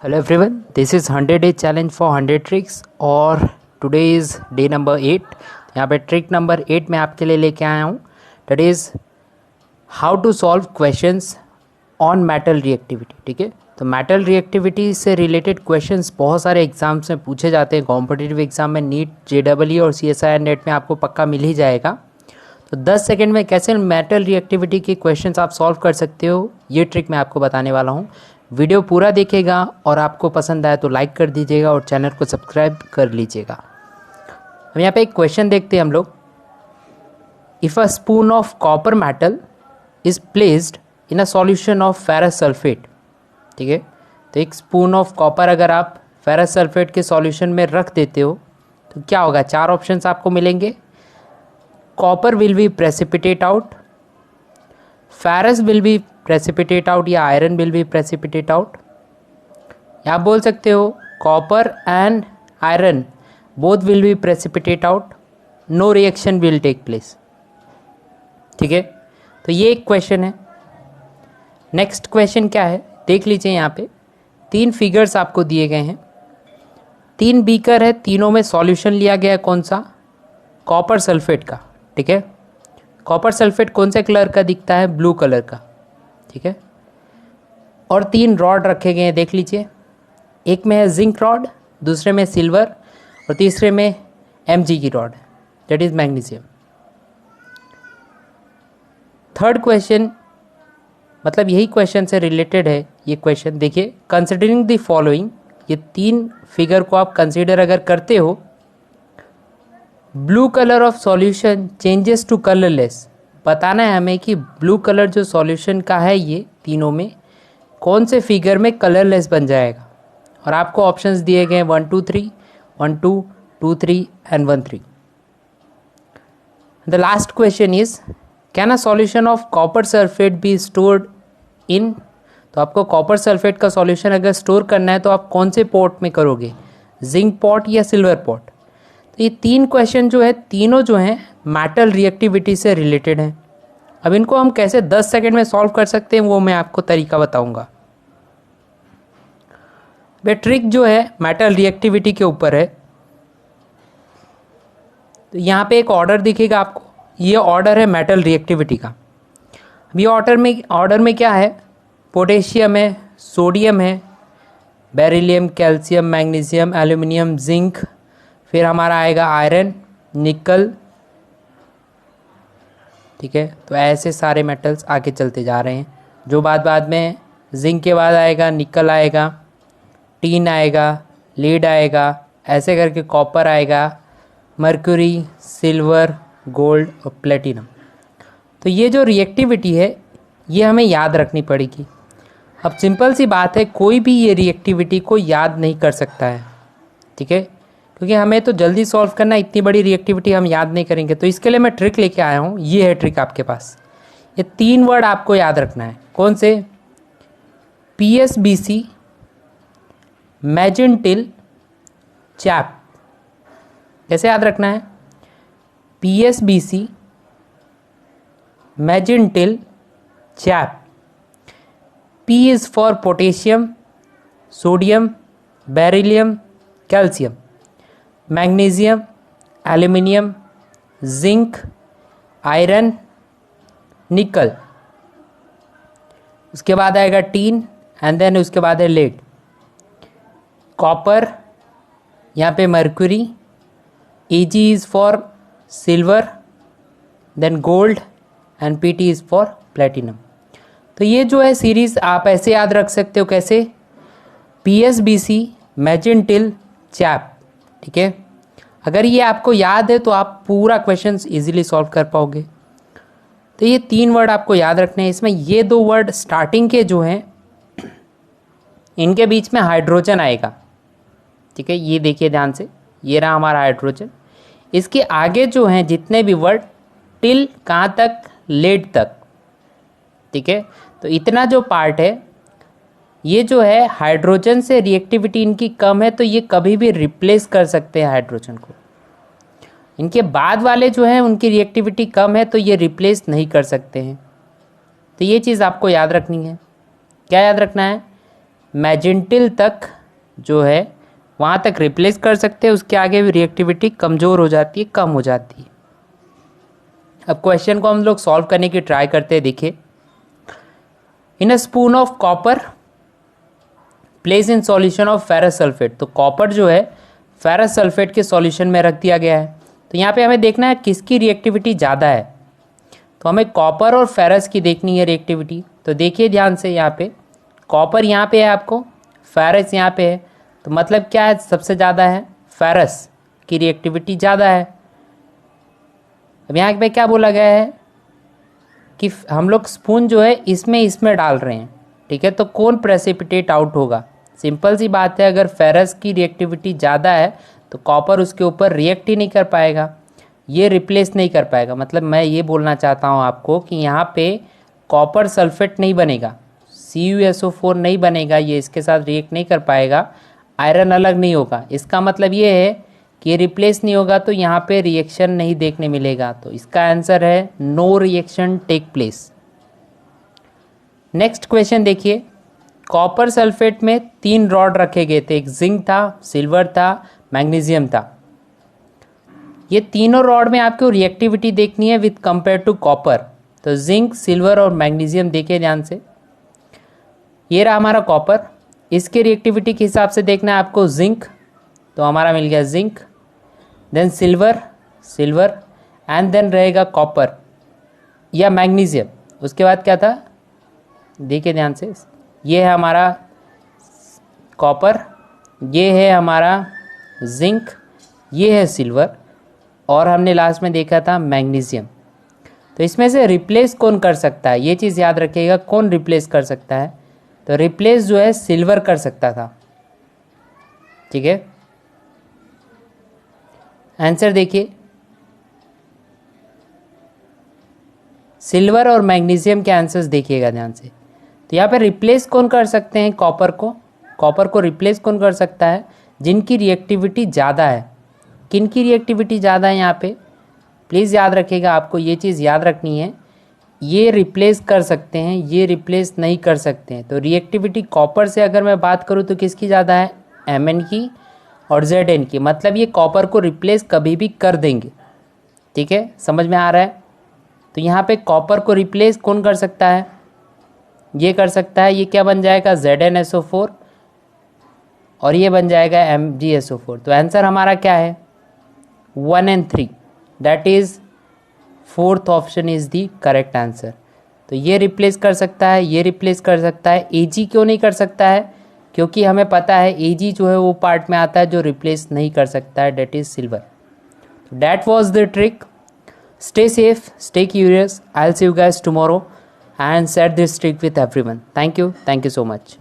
Hello everyone, this is 100 day challenge for 100 tricks और today is day number 8। यहाँ पे trick number 8 मैं आपके लिए लेके आया हूँ। That is how to solve questions on metal reactivity. ठीक है, तो मेटल रिएक्टिविटी से रिलेटेड क्वेश्चंस बहुत सारे एग्जाम्स में पूछे जाते हैं। कॉम्पिटिटिव एग्जाम में नीट, JEE और CSIR नेट में आपको पक्का मिल ही जाएगा। तो 10 सेकेंड में कैसे मेटल रिएक्टिविटी के क्वेश्चंस आप सॉल्व कर सकते हो, ये ट्रिक मैं आपको बताने वाला हूँ। वीडियो पूरा देखिएगा और आपको पसंद आए तो लाइक कर दीजिएगा और चैनल को सब्सक्राइब कर लीजिएगा। हम यहाँ पे एक क्वेश्चन देखते हैं हम लोग। If a spoon of copper metal is placed in a solution of ferrous sulphate. ठीक है, तो एक स्पून ऑफ कॉपर अगर आप फेरस सल्फेट के सॉल्यूशन में रख देते हो तो क्या होगा। 4 ऑप्शंस आपको मिलेंगे। Copper will be precipitate out, ferrous will be precipitate out या iron will be precipitate out. आप बोल सकते हो copper and iron both will be precipitate out, no reaction will take place. ठीक है, तो ये एक क्वेश्चन है। नेक्स्ट क्वेश्चन क्या है देख लीजिए। यहाँ पे 3 फिगर्स आपको दिए गए हैं। 3 बीकर है, तीनों में सॉल्यूशन लिया गया है। कौन सा? कॉपर सल्फेट का। ठीक है, कॉपर सल्फेट कौन से कलर का दिखता है? ब्लू कलर का। ठीक है, और 3 रॉड रखे गए हैं, देख लीजिए। एक में है जिंक रॉड, दूसरे में सिल्वर और तीसरे में Mg की rod, that is magnesium. Third question मतलब यही क्वेश्चन से रिलेटेड है ये क्वेश्चन। देखिए, कंसिडरिंग द फॉलोइंग, ये 3 फिगर को आप कंसीडर अगर करते हो, blue colour of solution changes to colourless. बताना है हमें कि ब्लू कलर जो सॉल्यूशन का है ये तीनों में कौन से फिगर में कलरलेस बन जाएगा। और आपको ऑप्शंस दिए गए 1 2 3, 1 2 2 3 and 1 3। The last question is can a solution of copper sulphate be stored in. तो आपको कॉपर सल्फेट का सॉल्यूशन अगर स्टोर करना है तो आप कौन से पॉट में करोगे, जिंक पॉट या सिल्वर पॉट। तो ये 3 क्वेश्चन जो है तीनों जो हैं मेटल रिएक्टिविटी से रिलेटेड हैं। अब इनको हम कैसे 10 सेकेंड में सॉल्व कर सकते हैं वो मैं आपको तरीका बताऊंगा। वे ट्रिक जो है मेटल रिएक्टिविटी के ऊपर है। तो यहाँ पे एक ऑर्डर दिखेगा आपको, ये ऑर्डर है मेटल रिएक्टिविटी का। अब ये ऑर्डर में क्या है? पोटेशियम है, सोडियम है, beryllium, calcium, magnesium, aluminium, zinc, फिर हमारा आएगा आयरन, निकल। ठीक है, तो ऐसे सारे मेटल्स आगे चलते जा रहे हैं। जो बाद में जिंक के बाद आएगा निकल आएगा, टीन आएगा, लीड आएगा, ऐसे करके कॉपर आएगा, मर्क्यूरी, सिल्वर, गोल्ड और प्लेटिनम। तो ये जो रिएक्टिविटी है ये हमें याद रखनी पड़ेगी। अब सिंपल सी बात है, कोई भी ये रिएक्टिविटी को याद नहीं कर सकता है। ठीक है, क्योंकि हमें तो जल्दी सॉल्व करना है, इतनी बड़ी रिएक्टिविटी हम याद नहीं करेंगे। तो इसके लिए मैं ट्रिक लेके आया हूँ, ये है ट्रिक आपके पास। ये 3 वर्ड आपको याद रखना है। कौन से? PSBC, मैजेंटिल, चैप। कैसे याद रखना है? PSBC, मैजेंटिल, चैप। P is for potassium, sodium, beryllium, calcium, magnesium, aluminium, zinc, iron, nickel. उसके बाद आएगा टीन एंड देन उसके बाद है लेड। कॉपर, यहाँ पे mercury, Ag is for silver, then gold and Pt is for platinum. तो ये जो है सीरीज आप ऐसे याद रख सकते हो। कैसे? PSBC, मैजेंटिल, चैप। ठीक है, अगर ये आपको याद है तो आप पूरा क्वेश्चन इजीली सॉल्व कर पाओगे। तो ये 3 वर्ड आपको याद रखने हैं। इसमें ये 2 वर्ड स्टार्टिंग के जो हैं इनके बीच में हाइड्रोजन आएगा। ठीक है, ये देखिए ध्यान से, ये रहा हमारा हाइड्रोजन। इसके आगे जो हैं जितने भी वर्ड टिल कहाँ तक? लेड तक। ठीक है, तो इतना जो पार्ट है ये जो है हाइड्रोजन से रिएक्टिविटी इनकी कम है, तो ये कभी भी रिप्लेस कर सकते हैं हाइड्रोजन को। इनके बाद वाले जो हैं उनकी रिएक्टिविटी कम है तो ये रिप्लेस नहीं कर सकते हैं। तो ये चीज़ आपको याद रखनी है। क्या याद रखना है? मैजेंटिल तक जो है वहाँ तक रिप्लेस कर सकते हैं, उसके आगे भी रिएक्टिविटी कमज़ोर हो जाती है, कम हो जाती है। अब क्वेश्चन को हम लोग सॉल्व करने की ट्राई करते हैं। देखिए, in a spoon of copper place in solution of ferrous sulphate, तो कॉपर जो है फेरस सल्फेट के सॉल्यूशन में रख दिया गया है। तो यहाँ पे हमें देखना है किसकी रिएक्टिविटी ज़्यादा है, तो हमें कॉपर और फेरस की देखनी है रिएक्टिविटी। तो देखिए ध्यान से, यहाँ पे कॉपर यहाँ पे है आपको, फेरस यहाँ पे है, तो मतलब क्या है, सबसे ज़्यादा है फेरस की रिएक्टिविटी ज़्यादा है। अब यहाँ पे क्या बोला गया है कि हम लोग स्पून जो है इसमें डाल रहे हैं, ठीक है, तो कौन प्रेसिपिटेट आउट होगा। सिंपल सी बात है, अगर फेरस की रिएक्टिविटी ज़्यादा है तो कॉपर उसके ऊपर रिएक्ट ही नहीं कर पाएगा, ये रिप्लेस नहीं कर पाएगा। मतलब मैं ये बोलना चाहता हूँ आपको कि यहाँ पे कॉपर सल्फेट नहीं बनेगा, CuSO4 नहीं बनेगा, ये इसके साथ रिएक्ट नहीं कर पाएगा, आयरन अलग नहीं होगा। इसका मतलब ये है कि ये रिप्लेस नहीं होगा, तो यहाँ पे रिएक्शन नहीं देखने मिलेगा। तो इसका आंसर है no reaction take place. Next question देखिए, कॉपर सल्फेट में 3 रॉड रखे गए थे, एक जिंक था, सिल्वर था, मैग्नीशियम था। ये तीनों रॉड में आपको रिएक्टिविटी देखनी है विथ कंपेयर टू कॉपर। तो जिंक, सिल्वर और मैग्नीशियम देखिए ध्यान से, ये रहा हमारा कॉपर, इसके रिएक्टिविटी के हिसाब से देखना है आपको जिंक, तो हमारा मिल गया zinc, then silver, silver and then रहेगा कॉपर या मैग्नीशियम। उसके बाद क्या था, देखिए ध्यान से, ये है हमारा कॉपर, ये है हमारा जिंक, ये है सिल्वर और हमने लास्ट में देखा था मैग्नीशियम। तो इसमें से रिप्लेस कौन कर सकता है, ये चीज़ याद रखिएगा, कौन रिप्लेस कर सकता है। तो रिप्लेस जो है सिल्वर कर सकता था, ठीक है। आंसर देखिए, सिल्वर और मैग्नीशियम के आंसर्स देखिएगा ध्यान से। तो यहाँ पे रिप्लेस कौन कर सकते हैं कॉपर को रिप्लेस कौन कर सकता है, जिनकी रिएक्टिविटी ज़्यादा है। किन की रिएक्टिविटी ज़्यादा है यहाँ पे, प्लीज़ याद रखिएगा, आपको ये चीज़ याद रखनी है, ये रिप्लेस कर सकते हैं, ये रिप्लेस नहीं कर सकते हैं। तो रिएक्टिविटी कॉपर से अगर मैं बात करूँ तो किसकी ज़्यादा है, Mn की और Zn की, मतलब ये कॉपर को रिप्लेस कभी भी कर देंगे, ठीक है, समझ में आ रहा है। तो यहाँ पे कॉपर को रिप्लेस कौन कर सकता है, ये कर सकता है, ये क्या बन जाएगा ZnSO4 और ये बन जाएगा MgSO4। तो आंसर हमारा क्या है 1 and 3, that is 4th option is the correct answer. तो ये रिप्लेस कर सकता है, ये रिप्लेस कर सकता है, Ag क्यों नहीं कर सकता है, क्योंकि हमें पता है Ag जो है वो पार्ट में आता है जो रिप्लेस नहीं कर सकता है, डेट इज़ सिल्वर। तो that was the trick. Stay safe, stay curious. I'll see you guys tomorrow and share this trick with everyone. Thank you so much.